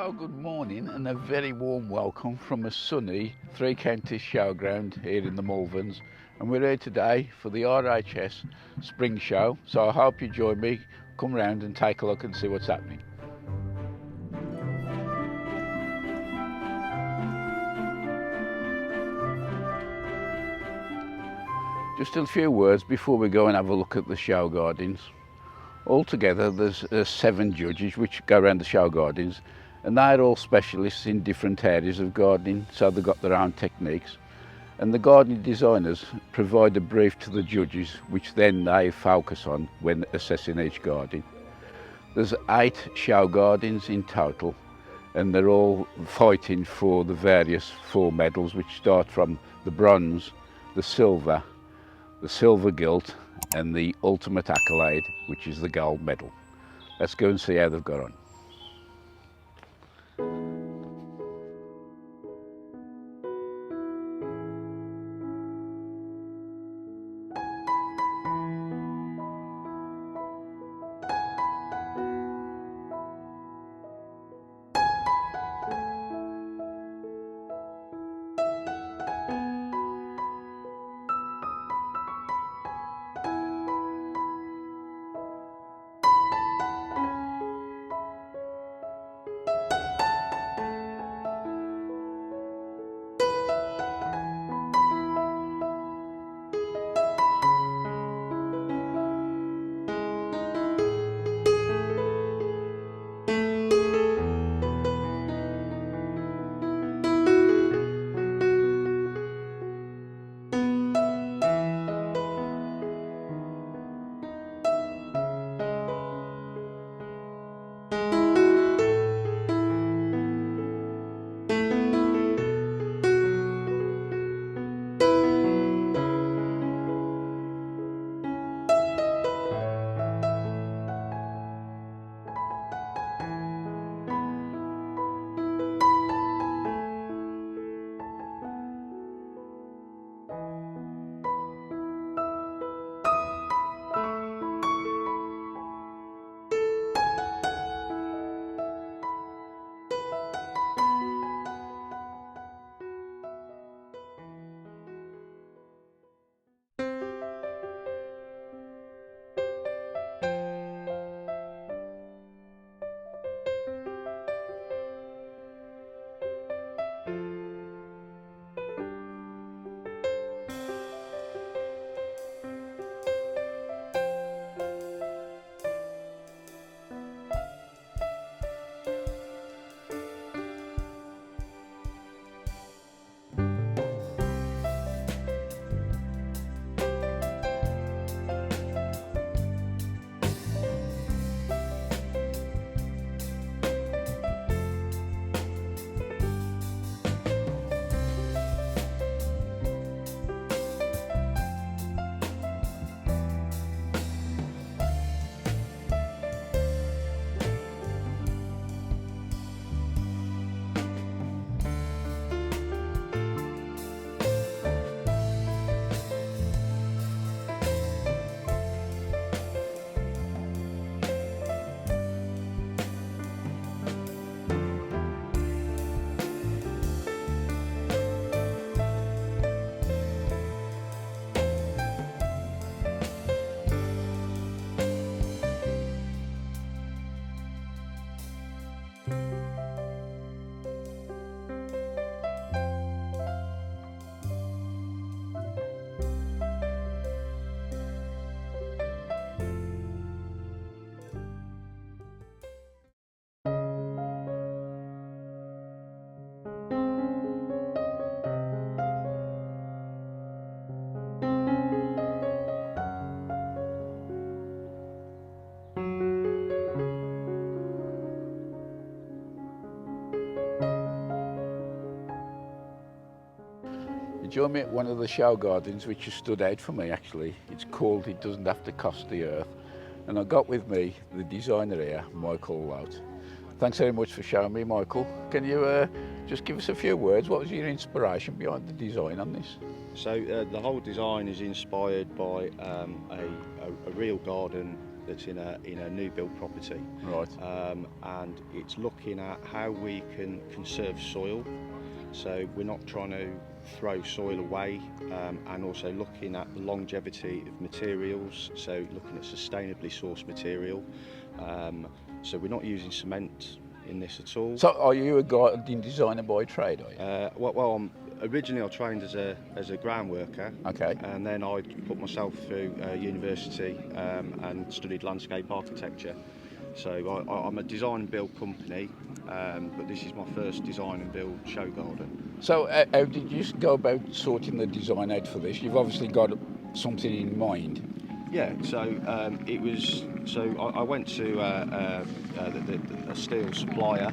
Well, good morning and a very warm welcome from a sunny Three Counties showground here in the Malverns, and we're here today for the RHS Spring Show, so I hope you join me, come round and take a look and see what's happening. Just a few words before we go and have a look at the show gardens. Altogether there's 7 judges which go around the show gardens, and they're all specialists in different areas of gardening, so they've got their own techniques, and the gardening designers provide a brief to the judges which then they focus on when assessing each garden. There's 8 show gardens in total, and they're all fighting for the various 4 medals, which start from the bronze, the silver gilt and the ultimate accolade, which is the gold medal. Let's go and see how they've got on. Join me at one of the show gardens which has stood out for me actually. It's called It Doesn't Have to Cost the Earth, and I got with me the designer here, Michael. Thanks very much for showing me, Michael. Can you just give us a few words? What was your inspiration behind the design on this? So the whole design is inspired by a real garden that's in a new build property. Right. And it's looking at how we can conserve soil. So we're not trying to throw soil away, and also looking at the longevity of materials, so looking at sustainably sourced material. So we're not using cement in this at all. So are you a garden designer by trade, are you? Well, originally I trained as a ground worker. Okay. And then I put myself through university and studied landscape architecture. So I'm a design and build company, but this is my first design and build show garden. So how did you go about sorting the design out for this? You've obviously got something in mind. Yeah, so it was. So I went to a steel supplier,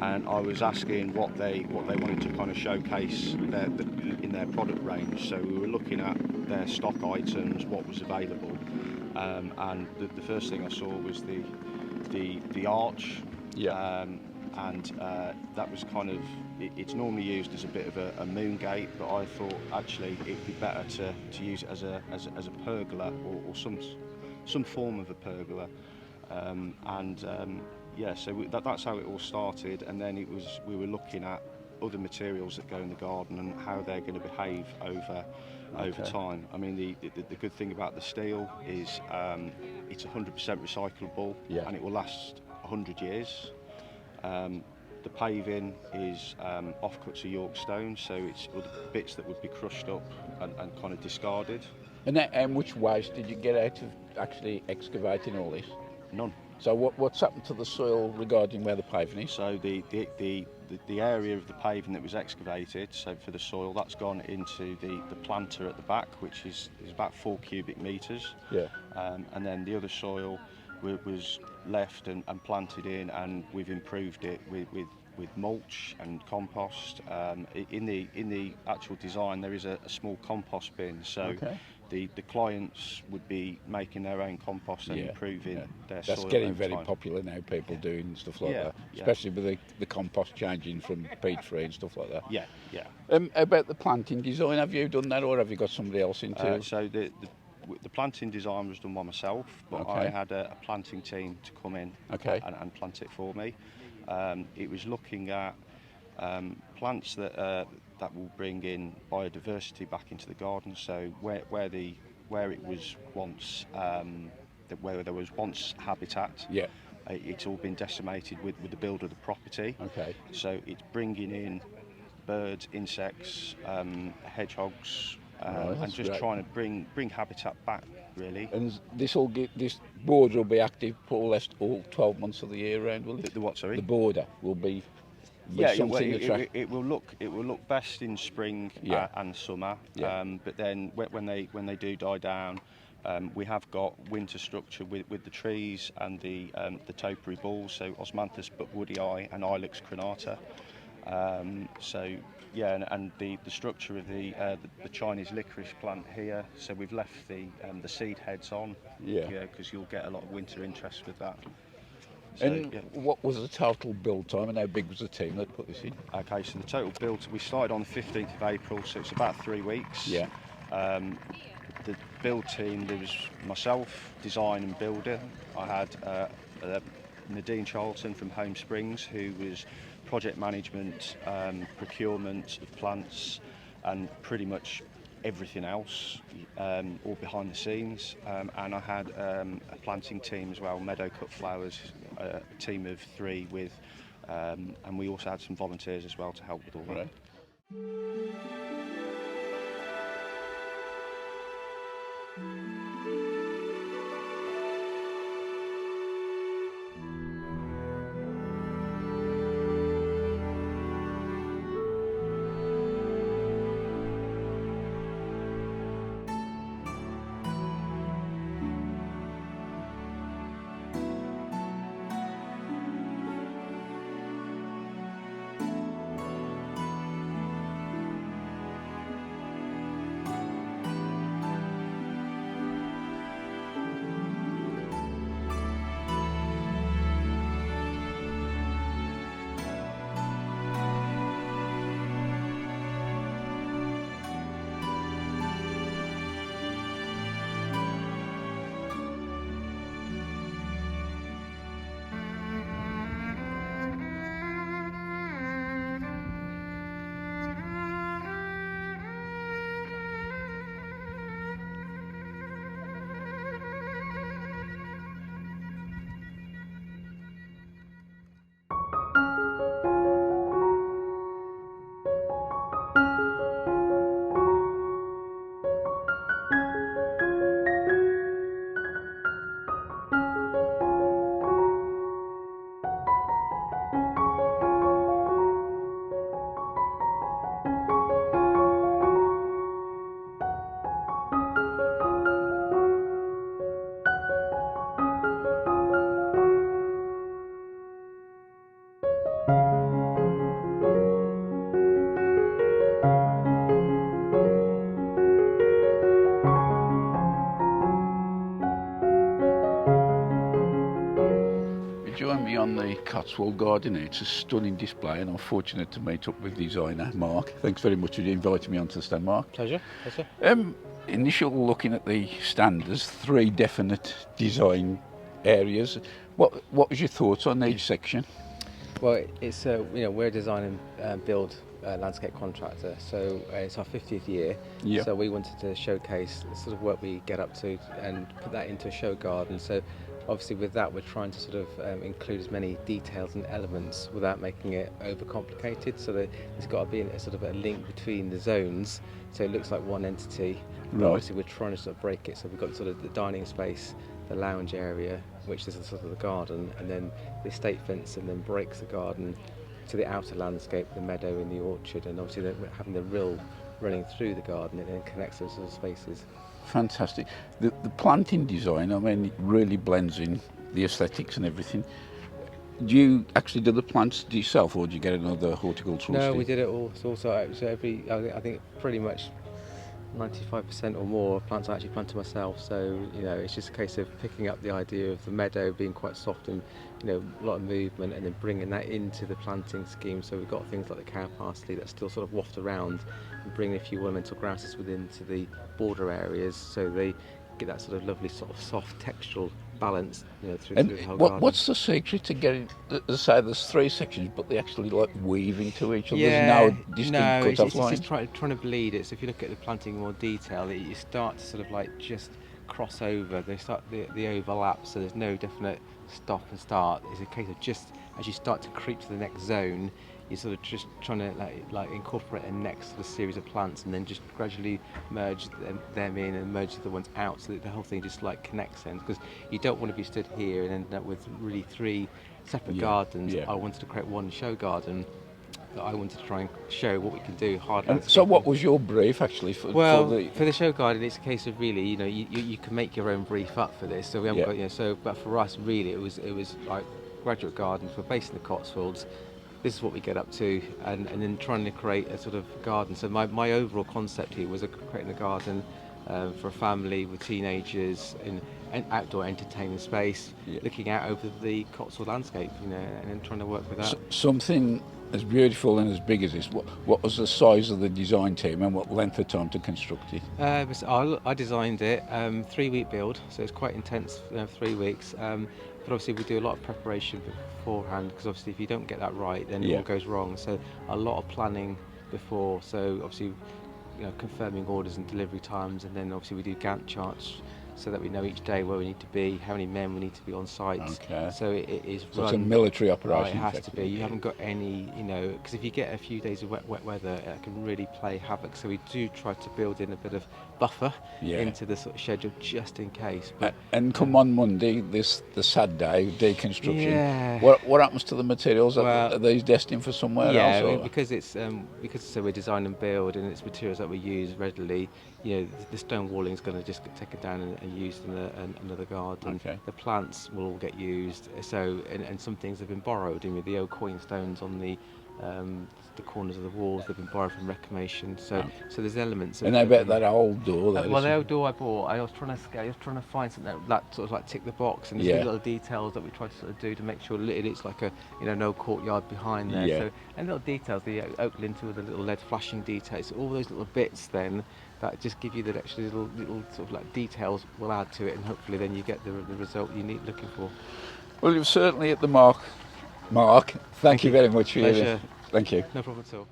and I was asking what they wanted to kind of showcase in their product range. So we were looking at their stock items, what was available, and the first thing I saw was the arch. Yeah. And that was kind of, it's normally used as a bit of a moon gate, but I thought actually it'd be better to use it as a pergola or some form of a pergola. Yeah, so that's how it all started, and then we were looking at other materials that go in the garden and how they're going to behave over time. I mean, the good thing about the steel is it's 100% recyclable, Yeah. and it will last 100 years. The paving is offcuts of York stone, so it's other bits that would be crushed up and kind of discarded. And which waste did you get out of actually excavating all this? None. So what's happened to the soil regarding where the paving is? So the area of the paving that was excavated, so for the soil, that's gone into the planter at the back, which is about 4 cubic metres. Yeah. And then the other soil was left and planted in, and we've improved it with mulch and compost. In the actual design, there is a small compost bin, so the clients would be making their own compost and improving their soil. That's getting very popular now, people doing stuff like that, especially with the compost changing from peat-free and stuff like that. Yeah. About the planting design, have you done that, or have you got somebody else into? So the planting design was done by myself, but I had a planting team to come in and plant it for me. It was looking at plants that will bring in biodiversity back into the garden. So where it was once where there was once habitat, it's all been decimated with the build of the property. Okay. So it's bringing in birds, insects, hedgehogs. And just trying to bring habitat back, really. And this border will be active for all 12 months of the year round, will it? The what? Sorry. The border will be. It will look best in spring and summer. Yeah. But then when they do die down, we have got winter structure with the trees and the topiary bulls, so Osmanthus woodii and Ilex crenata. And the structure of the Chinese licorice plant here. So we've left the seed heads on. Because you'll get a lot of winter interest with that. So, what was the total build time, and how big was the team that put this in? Okay, so the total build, we started on the 15th of April, so it's about 3 weeks. Yeah. The build team, there was myself, design and builder. I had Nadine Charlton from Home Springs, who was project management, procurement of plants, and pretty much everything else, all behind the scenes. And I had a planting team as well, Meadow Cut Flowers, a team of 3 with, and we also had some volunteers as well to help with all that. Cotswold Garden. It's a stunning display, and I'm fortunate to meet up with designer Mark. Thanks very much for inviting me onto the stand, Mark. Pleasure. Initial looking at the stand, there's 3 definite design areas. What was your thoughts on each section? Well, it's we're a design and build landscape contractor, so it's our 50th year. Yeah. So we wanted to showcase the sort of work we get up to and put that into a show garden. So obviously with that we're trying to sort of include as many details and elements without making it overcomplicated. So that there's got to be a sort of a link between the zones, so it looks like one entity. But Right. obviously we're trying to sort of break it. So we've got sort of the dining space, the lounge area, which is sort of the garden, and then the estate fence, and then breaks the garden to the outer landscape, the meadow and the orchard, and obviously we're having the rill running through the garden, and then connects those sort of spaces. Fantastic. The planting design, I mean, it really blends in the aesthetics and everything. Do you actually do the plants yourself, or do you get another horticulturalist? No, we did it all. So every, I think pretty much 95% or more of plants I actually planted myself. So it's just a case of picking up the idea of the meadow being quite soft and a lot of movement, and then bringing that into the planting scheme. So we've got things like the cow parsley that still sort of waft around, and bringing a few ornamental grasses within to the border areas, so they get that sort of lovely sort of soft textural balance through the whole garden. What's the secret to getting, as I say, there's 3 sections, but they actually like weaving to each other? Yeah, There's no distinct cut-off line? It's just trying to bleed it. So if you look at the planting in more detail, you start to sort of like just cross over. They start the overlap, so there's no definite stop and start. It's a case of just as you start to creep to the next zone, you're sort of just trying to like incorporate a next sort of series of plants, and then just gradually merge them in and merge the ones out, so that the whole thing just like connects in. Because you don't want to be stood here and end up with really 3 separate gardens. Yeah. I wanted to create one show garden that I wanted to try and show what we can do. And so what was your brief actually for the show garden? It's a case of really, you can make your own brief up for this. So we haven't got, but for us really it was like graduate gardens. We're based in the Cotswolds. This is what we get up to, and then trying to create a sort of garden. So my overall concept here was creating a garden for a family with teenagers in an outdoor entertaining space, looking out over the Cotswold landscape, and then trying to work with that. Something as beautiful and as big as this. What was the size of the design team, and what length of time to construct it? I designed it, 3-week build, so it's quite intense, 3 weeks. But obviously we do a lot of preparation beforehand, because obviously if you don't get that right, then it all goes wrong. So a lot of planning before. So obviously, confirming orders and delivery times, and then obviously we do Gantt charts, so that we know each day where we need to be, how many men we need to be on site. Okay. So it is So it's a military operation. It has to be. You haven't got any, because if you get a few days of wet weather, it can really play havoc. So we do try to build in a bit of buffer into the sort of schedule, just in case. But and come on Monday, the sad day, deconstruction. Yeah. What happens to the materials? Well, are these destined for somewhere else? Yeah, Or? because so we design and build, and it's materials that we use readily. The stone walling is going to just get taken down and used in another garden. Okay. The plants will all get used. So and some things have been borrowed. The old coin stones on the corners of the walls, they've been borrowed from reclamation. So there's elements. And I bet that old door. The old door I bought, I was trying to find something that sort of like tick the box, and there's little details that we try to sort of do to make sure it looks like no courtyard behind there. Yeah. So, and little details, the oak lintel with the little lead flashing details, all those little bits then that just give you the extra little sort of like details will add to it, and hopefully then you get the result you need looking for. Well, you're certainly at the mark. Mark, thank you very much for your. Thank you. No problem at all.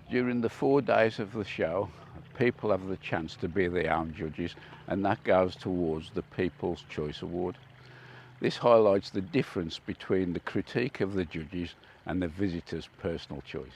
During the 4 days of the show, people have the chance to be their own judges, and that goes towards the People's Choice Award. This highlights the difference between the critique of the judges and the visitor's personal choice.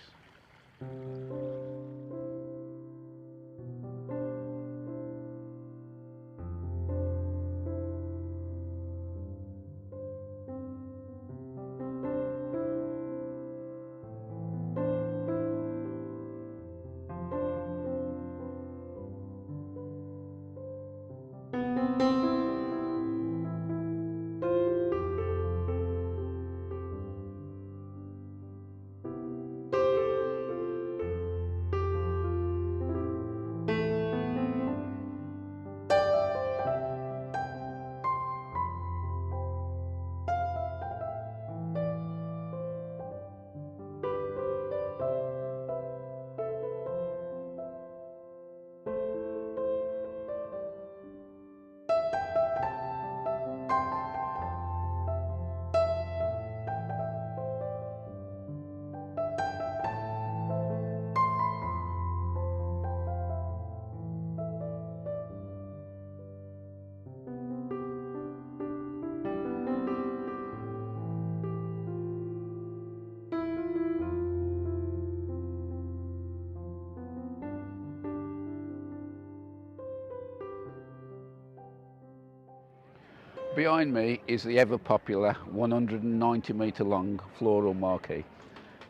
Behind me is the ever popular 190 metre long Floral Marquee.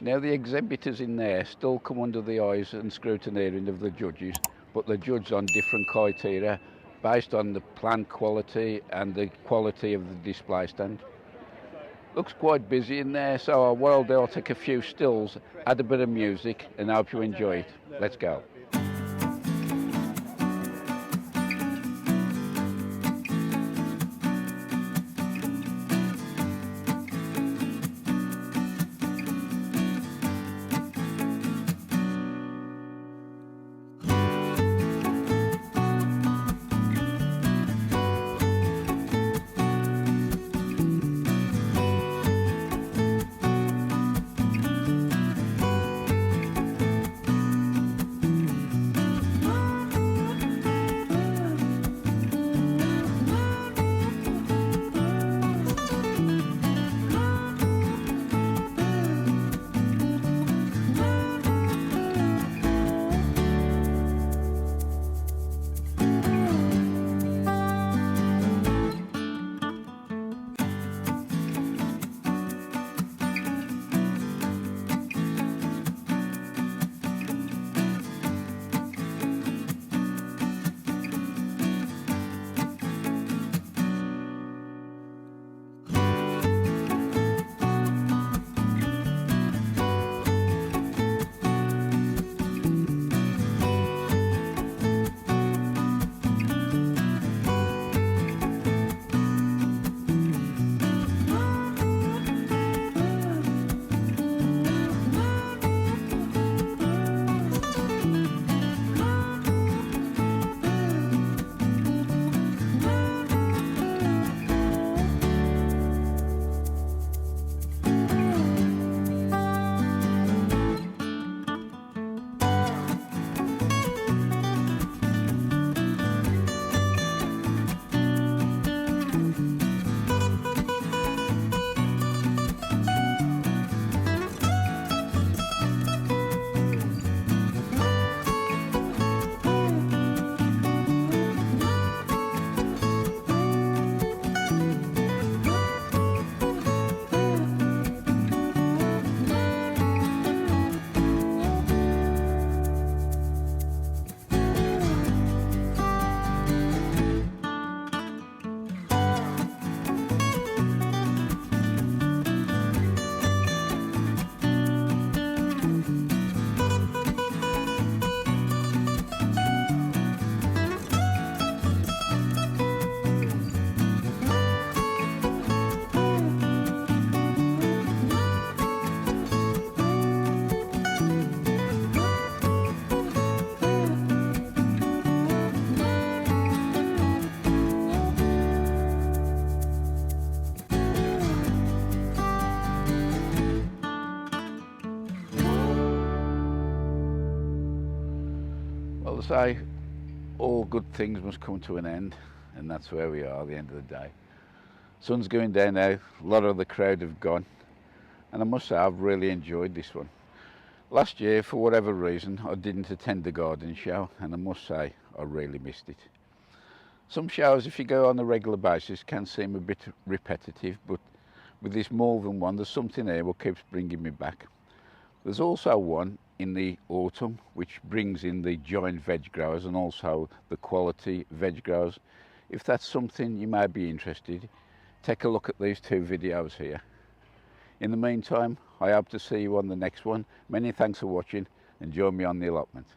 Now the exhibitors in there still come under the eyes and scrutineering of the judges, but they're judged on different criteria based on the plant quality and the quality of the display stand. Looks quite busy in there, so what I'll do, I'll take a few stills, add a bit of music, and I hope you enjoy it. Let's go. Well, they say all good things must come to an end, and that's where we are at the end of the day. Sun's going down now, a lot of the crowd have gone, and I must say I've really enjoyed this one. Last year, for whatever reason, I didn't attend the garden show, and I must say I really missed it. Some shows, if you go on a regular basis, can seem a bit repetitive, but with this Malvern one, there's something there what keeps bringing me back. There's also one in the autumn which brings in the giant veg growers and also the quality veg growers. If that's something you may be interested, take a look at these two videos here. In the meantime, I hope to see you on the next one. Many thanks for watching, and join me on the allotment.